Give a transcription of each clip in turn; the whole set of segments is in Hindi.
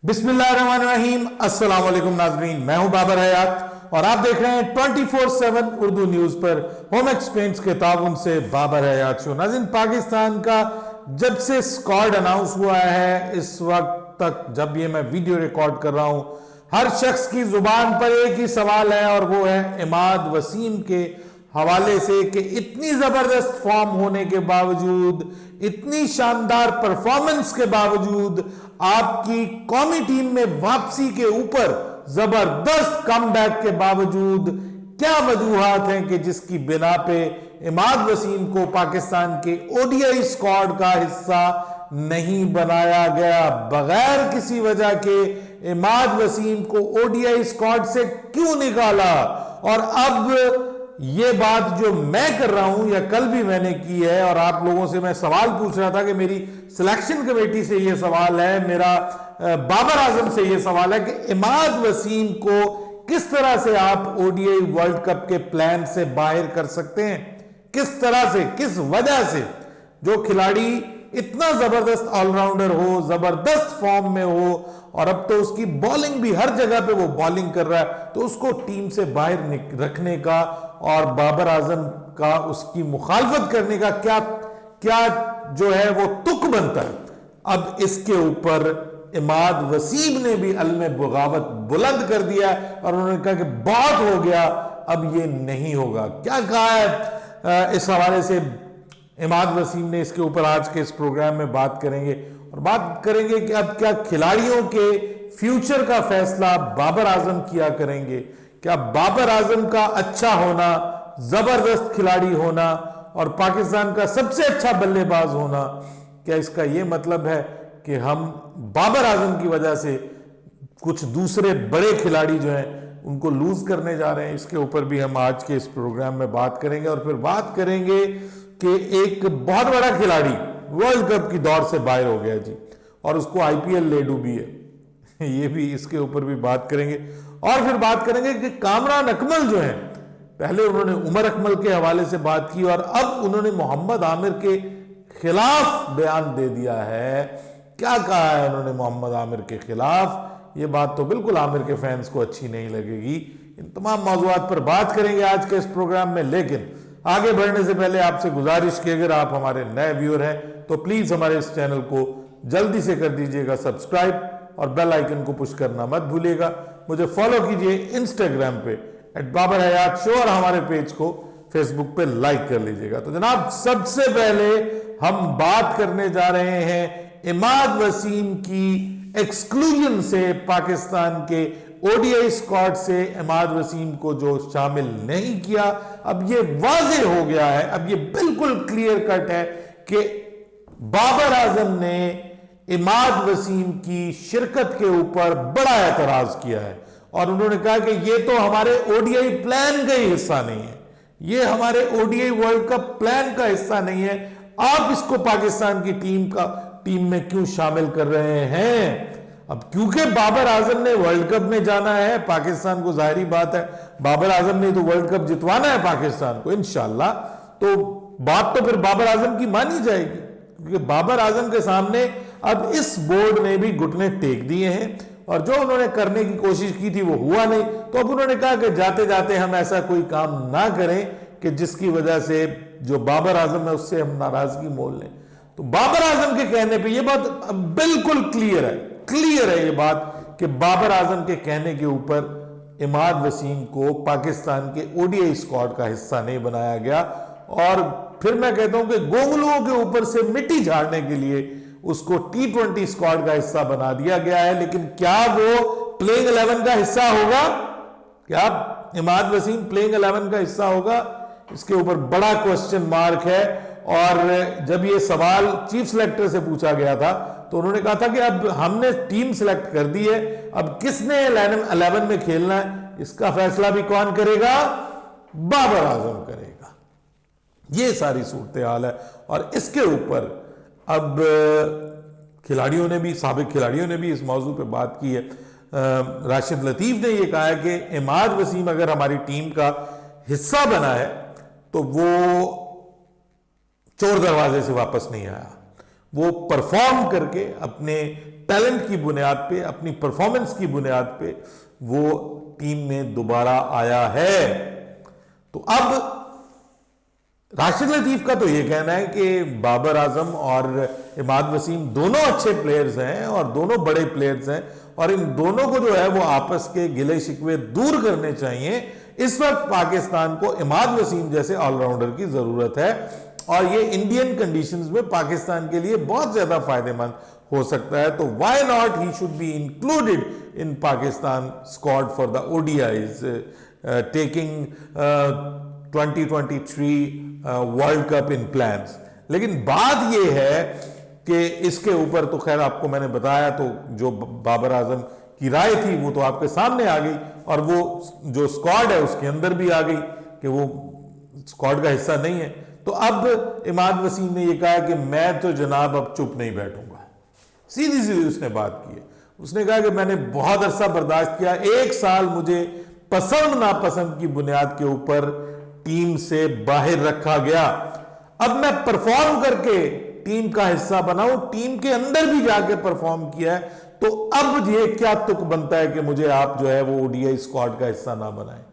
बिस्मिल्लाहिर्रहमानिर्रहीम। अस्सलाम वालेकुम नाज़रीन, मैं हूं बाबर हयात और आप देख रहे हैं 24/7 उर्दू न्यूज पर होम एक्सपेंस के ताउन से बाबर हयात शो। नाज़रीन, पाकिस्तान का जब से स्क्वाड अनाउंस हुआ है इस वक्त तक, जब ये मैं वीडियो रिकॉर्ड कर रहा हूं, हर शख्स की जुबान पर एक ही सवाल है और वो है इमाद वसीम के हवाले से कि इतनी जबरदस्त फॉर्म होने के बावजूद, इतनी शानदार परफॉर्मेंस के बावजूद, आपकी कौमी टीम में वापसी के ऊपर जबरदस्त कमबैक के बावजूद क्या वजूहात हैं कि जिसकी बिना पे इमाद वसीम को पाकिस्तान के ओडीआई स्क्वाड का हिस्सा नहीं बनाया गया? बगैर किसी वजह के इमाद वसीम को ओडीआई स्क्वाड से क्यों निकाला? और अब ये बात जो मैं कर रहा हूं या कल भी मैंने की है और आप लोगों से मैं सवाल पूछ रहा था कि मेरी सिलेक्शन कमेटी से ये सवाल है, मेरा बाबर आजम से ये सवाल है कि इमाद वसीम को किस तरह से आप ओडीआई वर्ल्ड कप के प्लान से बाहर कर सकते हैं? किस तरह से, किस वजह से? जो खिलाड़ी इतना जबरदस्त ऑलराउंडर हो, जबरदस्त फॉर्म में हो और अब तो उसकी बॉलिंग भी हर जगह पे वो बॉलिंग कर रहा है, तो उसको टीम से बाहर रखने का और बाबर आजम का उसकी मुखालफत करने का क्या क्या जो है वो तुक बनता है? अब इसके ऊपर इमाद वसीम ने भी अलमे बगावत बुलंद कर दिया और उन्होंने कहा कि बहुत हो गया, अब ये नहीं होगा। क्या कहा है इस हवाले से इमाद वसीम ने? इसके ऊपर आज के इस प्रोग्राम में बात करेंगे और बात करेंगे कि अब क्या खिलाड़ियों के फ्यूचर का फैसला बाबर आजम किया करेंगे? क्या बाबर आजम का अच्छा होना, जबरदस्त खिलाड़ी होना और पाकिस्तान का सबसे अच्छा बल्लेबाज होना, क्या इसका यह मतलब है कि हम बाबर आजम की वजह से कुछ दूसरे बड़े खिलाड़ी जो हैं उनको लूज करने जा रहे हैं? इसके ऊपर भी हम आज के इस प्रोग्राम में बात करेंगे और फिर बात करेंगे कि एक बहुत बड़ा खिलाड़ी वर्ल्ड कप की दौड़ से बाहर हो गया जी और उसको आईपीएल ले डूबी है। ये भी, इसके ऊपर भी बात करेंगे और फिर बात करेंगे कि कामरान अकमल जो है, पहले उन्होंने उमर अकमल के हवाले से बात की और अब उन्होंने मोहम्मद आमिर के खिलाफ बयान दे दिया है। क्या कहा है उन्होंने मोहम्मद आमिर के खिलाफ? ये बात तो बिल्कुल आमिर के फैंस को अच्छी नहीं लगेगी। इन तमाम मौजूआत पर बात करेंगे आज के इस प्रोग्राम में, लेकिन आगे बढ़ने से पहले आपसे गुजारिश की, अगर आप हमारे नए व्यूअर हैं तो प्लीज हमारे इस चैनल को जल्दी से कर दीजिएगा सब्सक्राइब और बेल आइकन को पुश करना मत भूलिएगा। मुझे फॉलो कीजिए इंस्टाग्राम पे @बाबर हयात शो और हमारे पेज को फेसबुक पे लाइक कर लीजिएगा। तो जनाब, सबसे पहले हम बात करने जा रहे हैं इमाद वसीम की एक्सक्लूजन से। पाकिस्तान के ओडीआई स्क्वाड से इमाद वसीम को जो शामिल नहीं किया, अब ये वाज़े हो गया है, अब ये बिल्कुल क्लियर कट है कि बाबर आजम ने इमाद वसीम की शिरकत के ऊपर बड़ा एतराज किया है और उन्होंने कहा कि ये तो हमारे ओडीआई प्लान का ही हिस्सा नहीं है, ये हमारे ओडीआई वर्ल्ड कप प्लान का हिस्सा नहीं है, आप इसको पाकिस्तान की टीम में क्यों शामिल कर रहे हैं? अब क्योंकि बाबर आजम ने वर्ल्ड कप में जाना है पाकिस्तान को, जाहिर बात है बाबर आजम ने तो वर्ल्ड कप जितवाना है पाकिस्तान को इंशाल्लाह, तो बात तो फिर बाबर आजम की मानी जाएगी, क्योंकि बाबर आजम के सामने अब इस बोर्ड ने भी घुटने टेक दिए हैं और जो उन्होंने करने की कोशिश की थी वो हुआ नहीं। तो अब उन्होंने कहा कि जाते जाते हम ऐसा कोई काम ना करें कि जिसकी वजह से जो बाबर आजम है उससे हम नाराजगी मोल लें। तो बाबर आजम के कहने पे ये बात बिल्कुल क्लियर है ये बात कि बाबर आजम के कहने के ऊपर इमाद वसीम को पाकिस्तान के ओडीआई स्क्वाड का हिस्सा नहीं बनाया गया। और फिर मैं कहता हूं कि गोगलुओं के ऊपर से मिट्टी झाड़ने के लिए उसको T20 स्क्वाड का हिस्सा बना दिया गया है, लेकिन क्या वो प्लेइंग 11 का हिस्सा होगा? क्या इमाद वसीम प्लेइंग 11 का हिस्सा होगा? इसके ऊपर बड़ा क्वेश्चन मार्क है। और जब ये सवाल चीफ सिलेक्टर से पूछा गया था तो उन्होंने कहा था कि अब हमने टीम सिलेक्ट कर दी है, अब किसने 11 में खेलना है इसका फैसला भी कौन करेगा? बाबर आजम करेगा। ये सारी सूरत हाल है और इसके ऊपर अब खिलाड़ियों ने भी, साबिक खिलाड़ियों ने भी इस मौजू पे बात की है। राशिद लतीफ ने यह कहा है कि इमाद वसीम अगर हमारी टीम का हिस्सा बना है तो वो चोर दरवाजे से वापस नहीं आया, वो परफॉर्म करके अपने टैलेंट की बुनियाद पे, अपनी परफॉर्मेंस की बुनियाद पे वो टीम में दोबारा आया है। तो अब राशिद लतीफ का तो यह कहना है कि बाबर आजम और इमाद वसीम दोनों अच्छे प्लेयर्स हैं और दोनों बड़े प्लेयर्स हैं और इन दोनों को जो है वो आपस के गिले शिकवे दूर करने चाहिए। इस वक्त पाकिस्तान को इमाद वसीम जैसे ऑलराउंडर की जरूरत है और ये इंडियन कंडीशंस में पाकिस्तान के लिए बहुत ज्यादा फायदेमंद हो सकता है। तो why not he should be included in Pakistan squad for the ODIs taking 2023 world cup in plans. लेकिन बात यह है कि इसके ऊपर तो खैर आपको मैंने बताया, तो जो बाबर आजम की राय थी वो तो आपके सामने आ गई और वो जो स्क्वाड है उसके अंदर भी आ गई कि वो स्क्वाड का हिस्सा नहीं है। तो अब इमाद वसीम ने यह कहा कि मैं तो जनाब अब चुप नहीं बैठूंगा। सीधी सीधी उसने बात की है। उसने कहा कि मैंने बहुत अरसा बर्दाश्त किया, 1 साल मुझे पसंद नापसंद की बुनियाद के ऊपर टीम से बाहर रखा गया, अब मैं परफॉर्म करके टीम का हिस्सा बनाऊं, टीम के अंदर भी जाके परफॉर्म किया है, तो अब ये क्या तुक बनता है कि मुझे आप जो है वो ओडीआई स्क्वाड का हिस्सा ना बनाएं?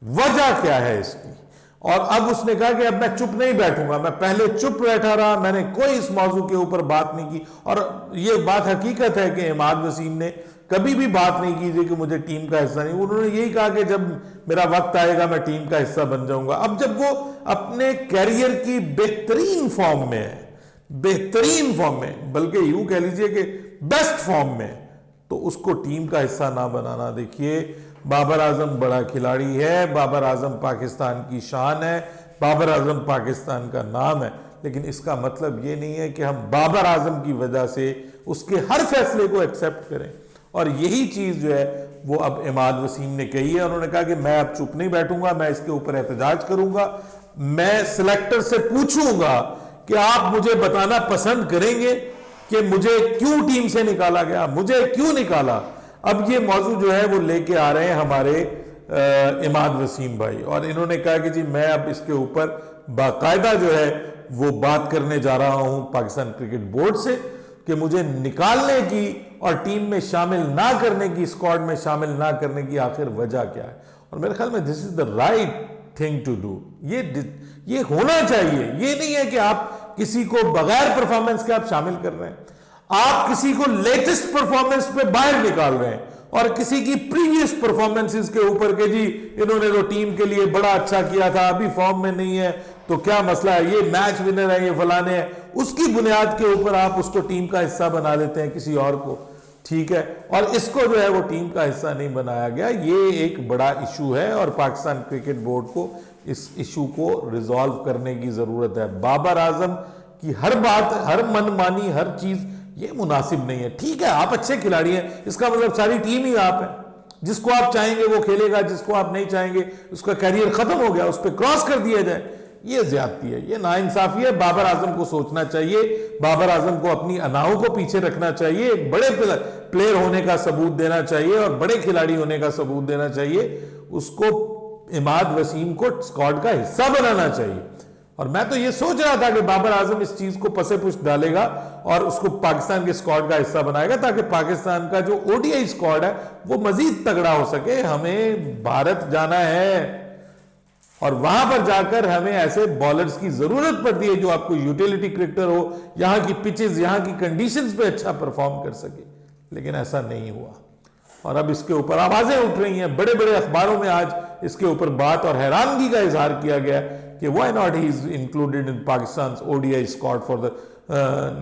वजह क्या है इसकी? और अब उसने कहा कि अब मैं चुप नहीं बैठूंगा। मैं पहले चुप बैठा रहा, मैंने कोई इस मौजू के ऊपर बात नहीं की और यह बात हकीकत है कि इमाद वसीम ने कभी भी बात नहीं की थी कि मुझे टीम का हिस्सा नहीं। उन्होंने यही कहा कि जब मेरा वक्त आएगा मैं टीम का हिस्सा बन जाऊंगा। अब जब वो अपने कैरियर की बेहतरीन फॉर्म में है, बेहतरीन फॉर्म में, बल्कि यूं कह लीजिए कि बेस्ट फॉर्म में, तो उसको टीम का हिस्सा ना बनाना। देखिए, बाबर आजम बड़ा खिलाड़ी है, बाबर आजम पाकिस्तान की शान है, बाबर आजम पाकिस्तान का नाम है, लेकिन इसका मतलब यह नहीं है कि हम बाबर आजम की वजह से उसके हर फैसले को एक्सेप्ट करें। और यही चीज जो है वो अब इमाद वसीम ने कही है। उन्होंने कहा कि मैं अब चुप नहीं बैठूंगा, मैं इसके ऊपर एहतजाज करूंगा, मैं सिलेक्टर से पूछूंगा कि आप मुझे बताना पसंद करेंगे कि मुझे क्यों टीम से निकाला गया, मुझे क्यों निकाला। अब ये मौजू जो है वो लेके आ रहे हैं हमारे इमाद वसीम भाई, और इन्होंने कहा कि जी मैं अब इसके ऊपर बाकायदा जो है वो बात करने जा रहा हूं पाकिस्तान क्रिकेट बोर्ड से कि मुझे निकालने की और टीम में शामिल ना करने की, स्क्वाड में शामिल ना करने की आखिर वजह क्या है। और मेरे ख्याल में this is the right thing to do. ये होना चाहिए। ये नहीं है कि आप किसी को बगैर परफॉर्मेंस के आप शामिल कर रहे हैं, आप किसी को लेटेस्ट परफॉर्मेंस पे बाहर निकाल रहे हैं और किसी की प्रीवियस परफॉर्मेंसेस के ऊपर के जी इन्होंने तो टीम के लिए बड़ा अच्छा किया था, अभी फॉर्म में नहीं है तो क्या मसला है, ये मैच विनर है, ये फलाने हैं, उसकी बुनियाद के ऊपर आप उसको टीम का हिस्सा बना देते हैं किसी और को, ठीक है। और इसको जो है वो टीम का हिस्सा नहीं बनाया गया। ये एक बड़ा इशू है और पाकिस्तान क्रिकेट बोर्ड को इस इशू को रिजॉल्व करने की जरूरत है। बाबर आजम की हर बात, हर मनमानी, हर चीज ये मुनासिब नहीं है। ठीक है, आप अच्छे खिलाड़ी हैं, इसका मतलब सारी टीम ही आप है, जिसको आप चाहेंगे वो खेलेगा, जिसको आप नहीं चाहेंगे उसका कैरियर खत्म हो गया, उस पर क्रॉस कर दिया जाए, ये ज्यादती है, ये नाइंसाफी है। बाबर आजम को सोचना चाहिए, बाबर आजम को अपनी अनाओं को पीछे रखना चाहिए, एक बड़े प्लेयर होने का सबूत देना चाहिए और बड़े खिलाड़ी होने का सबूत देना चाहिए, उसको इमाद वसीम को स्क्वाड का हिस्सा बनाना चाहिए। और मैं तो ये सोच रहा था कि बाबर आजम इस चीज को पसे पुष्ट डालेगा और उसको पाकिस्तान के स्क्वाड का हिस्सा बनाएगा ताकि पाकिस्तान का जो ओडीआई स्क्वाड है वो मजीद तगड़ा हो सके। हमें भारत जाना है और वहां पर जाकर हमें ऐसे बॉलर्स की जरूरत पड़ती है जो आपको यूटिलिटी क्रिकेटर हो, यहां की पिचेस, यहां की कंडीशंस पे अच्छा परफॉर्म कर सके, लेकिन ऐसा नहीं हुआ। और अब इसके ऊपर आवाजें उठ रही हैं, बड़े बड़े अखबारों में आज इसके ऊपर बात और हैरानगी का इजहार किया गया कि why not he is included in Pakistan ODI squad for the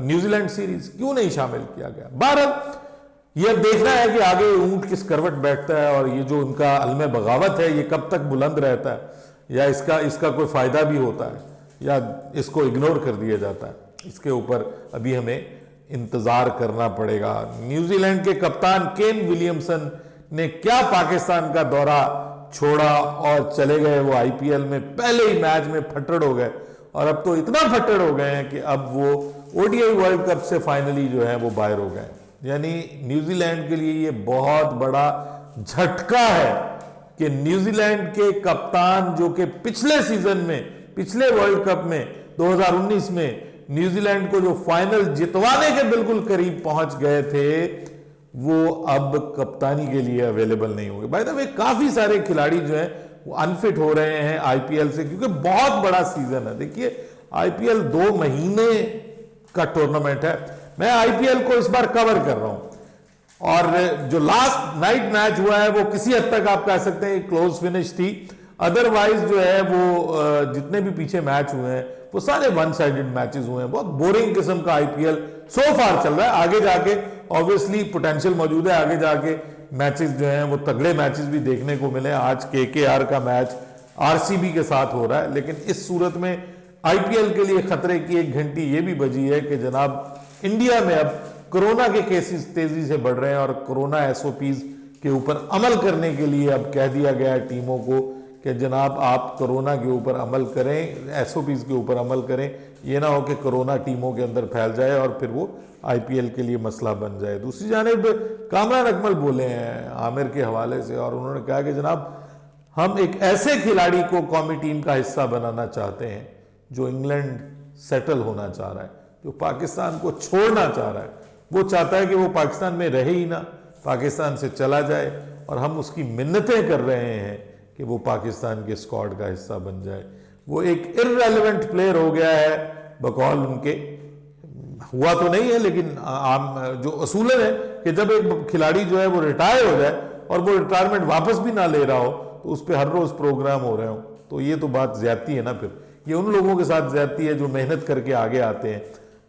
New Zealand series, क्यों नहीं शामिल किया गया। बहरहाल यह देखना है कि आगे ऊंट किस करवट बैठता है और ये जो उनका अलम बगावत है ये कब तक बुलंद रहता है, या इसका कोई फायदा भी होता है या इसको इग्नोर कर दिया जाता है। इसके ऊपर अभी हमें इंतजार करना पड़ेगा। न्यूजीलैंड के कप्तान केन विलियमसन ने क्या पाकिस्तान का दौरा छोड़ा और चले गए, वो आईपीएल में पहले ही मैच में फट्टड़ हो गए और अब तो इतना फट्टड़ हो गए हैं कि अब वो ओडीआई वर्ल्ड कप से फाइनली जो है वो बाहर हो गए। यानी न्यूजीलैंड के लिए ये बहुत बड़ा झटका है कि न्यूजीलैंड के कप्तान जो कि पिछले सीजन में, पिछले वर्ल्ड कप में 2019 में न्यूजीलैंड को जो फाइनल जितवाने के बिल्कुल करीब पहुंच गए थे, वो अब कप्तानी के लिए अवेलेबल नहीं होंगे। बाय द वे काफी सारे खिलाड़ी जो हैं वो अनफिट हो रहे हैं आईपीएल से, क्योंकि बहुत बड़ा सीजन है। देखिए आईपीएल 2 महीने का टूर्नामेंट है। मैं आईपीएल को इस बार कवर कर रहा हूं और जो लास्ट नाइट मैच हुआ है वो किसी हद तक आप कह सकते हैं क्लोज फिनिश थी। अदरवाइज जो है वो जितने भी पीछे मैच हुए हैं वो सारे वन साइडेड मैचेस हुए हैं। बहुत बोरिंग किस्म का आईपीएल सो फार चल रहा है। आगे जाके ऑब्वियसली पोटेंशियल मौजूद है, आगे जाके मैचेस जो हैं वो तगड़े मैचेस भी देखने को मिले। आज केकेआर का मैच आरसीबी के साथ हो रहा है, लेकिन इस सूरत में आईपीएल के लिए खतरे की एक घंटी ये भी बजी है कि जनाब इंडिया में अब कोरोना के केसेस तेजी से बढ़ रहे हैं और कोरोना एसओपीज के ऊपर अमल करने के लिए अब कह दिया गया है टीमों को कि जनाब आप कोरोना के ऊपर अमल करें, एसओपीज के ऊपर अमल करें। ये ना हो कि कोरोना टीमों के अंदर फैल जाए और फिर वो आईपीएल के लिए मसला बन जाए। दूसरी जानिब कामरान अकमल बोले हैं आमिर के हवाले से और उन्होंने कहा कि जनाब हम एक ऐसे खिलाड़ी को कौमी टीम का हिस्सा बनाना चाहते हैं जो इंग्लैंड सेटल होना चाह रहा है, जो पाकिस्तान को छोड़ना चाह रहा है। वो चाहता है कि वो पाकिस्तान में रहे ही ना, पाकिस्तान से चला जाए, और हम उसकी मिन्नतें कर रहे हैं कि वो पाकिस्तान के स्क्वाड का हिस्सा बन जाए। वो एक इररेलेवेंट प्लेयर हो गया है बकौल उनके, हुआ तो नहीं है लेकिन आम जो असूलन है कि जब एक खिलाड़ी जो है वो रिटायर हो जाए और वो रिटायरमेंट वापस भी ना ले रहा हो तो उस पर हर रोज प्रोग्राम हो रहे हो, तो ये तो बात ज्यादती है ना। फिर ये उन लोगों के साथ ज्यादती है जो मेहनत करके आगे आते हैं,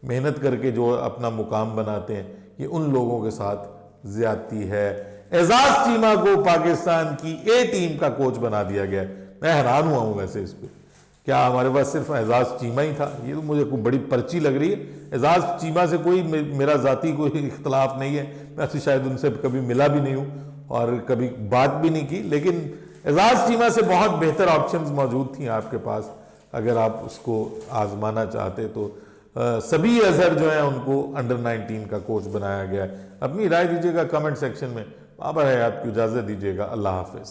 मेहनत करके जो अपना मुकाम बनाते हैं, ये उन लोगों के साथ ज्यादती है। एजाज चीमा को पाकिस्तान की ए टीम का कोच बना दिया गया। मैं हैरान हुआ हूं वैसे इस पर, क्या हमारे पास सिर्फ एजाज चीमा ही था? ये तो मुझे कोई बड़ी पर्ची लग रही है। एजाज चीमा से कोई मेरा जाती कोई इख्तलाफ नहीं है, मैं तो शायद उनसे कभी मिला भी नहीं हूं और कभी बात भी नहीं की, लेकिन एजाज चीमा से बहुत बेहतर ऑप्शंस मौजूद थी आपके पास अगर आप उसको आजमाना चाहते तो। सभी अजहर जो है उनको अंडर 19 का कोच बनाया गया है। अपनी राय दीजिएगा कमेंट सेक्शन में। बाबर हयात को इजाजत दीजिएगा। अल्लाह हाफिज।